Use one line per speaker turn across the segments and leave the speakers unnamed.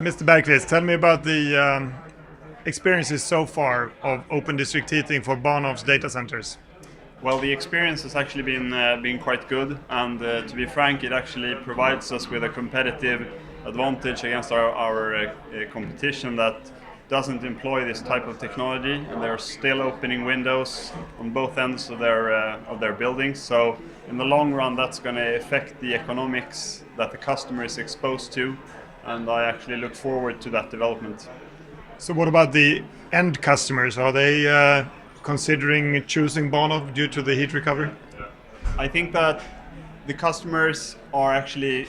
Mr. Bergqvist, tell me about the experiences so far of open district heating for Bahnhof's data centers.
Well, the experience has actually been quite good, and to be frank, it actually provides us with a competitive advantage against our competition that doesn't employ this type of technology, and they're still opening windows on both ends of their buildings. So, in the long run, that's going to affect the economics that the customer is exposed to, and I actually look forward to that development.
So what about the end customers? Are they considering choosing Bahnhof due to the heat recovery?
I think that the customers are actually,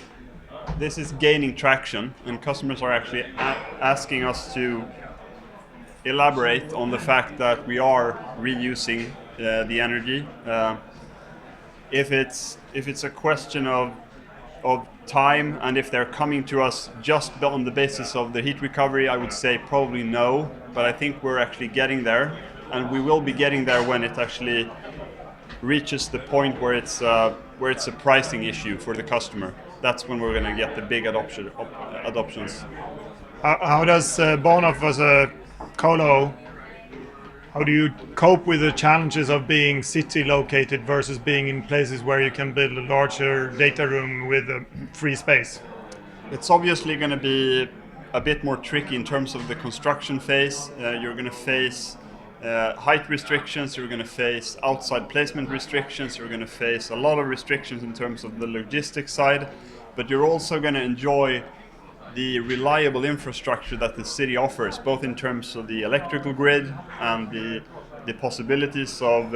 this is gaining traction, and customers are actually asking us to elaborate on the fact that we are reusing the energy. If it's a question of time, and if they're coming to us just on the basis of the heat recovery, I would say probably no. But I think we're actually getting there, and we will be getting there when it actually reaches the point where it's a pricing issue for the customer. That's when we're going to get the big adoptions.
How does Bahnhof as a colo, how do you cope with the challenges of being city located versus being in places where you can build a larger data room with free space?
It's obviously going to be a bit more tricky in terms of the construction phase. You're going to face height restrictions, you're going to face outside placement restrictions, you're going to face a lot of restrictions in terms of the logistics side, but you're also going to enjoy the reliable infrastructure that the city offers, both in terms of the electrical grid and the possibilities of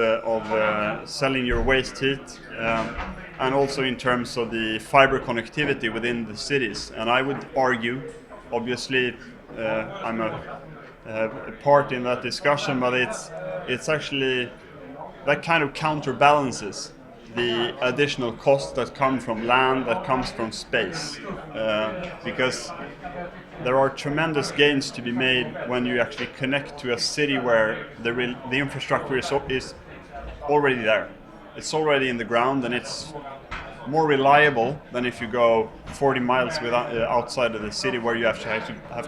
selling your waste heat, and also in terms of the fiber connectivity within the cities. And I would argue, obviously, I'm a part in that discussion, but it's actually that kind of counterbalances the additional costs that come from land, that comes from space, because there are tremendous gains to be made when you actually connect to a city where the infrastructure is already there. It's already in the ground, and it's more reliable than if you go 40 miles outside of the city, where you have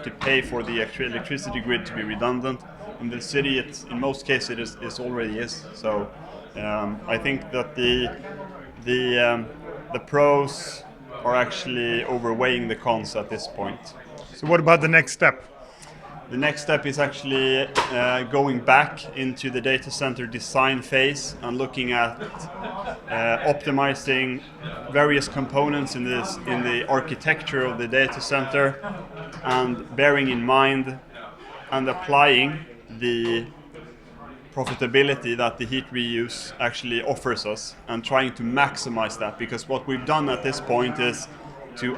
to pay for the actual electricity grid to be redundant. In the city, in most cases, it already is. So I think that the pros are actually overweighing the cons at this point.
So what about the next step?
The next step is actually going back into the data center design phase and looking at optimizing various components in the architecture of the data center, and bearing in mind and applying the profitability that the heat reuse actually offers us, and trying to maximize that, because what we've done at this point is to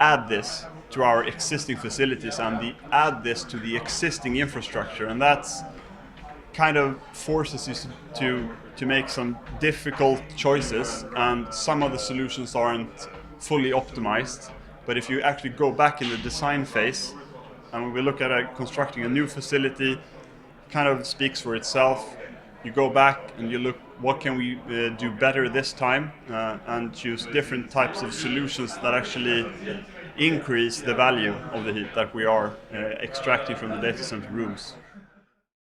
add this to our existing facilities and add this to the existing infrastructure, and that's kind of forces us to make some difficult choices, and some of the solutions aren't fully optimized. But if you actually go back in the design phase, and when we look at constructing a new facility, kind of speaks for itself. You go back and you look, what can we do better this time, and choose different types of solutions that actually increase the value of the heat that we are extracting from the data center rooms.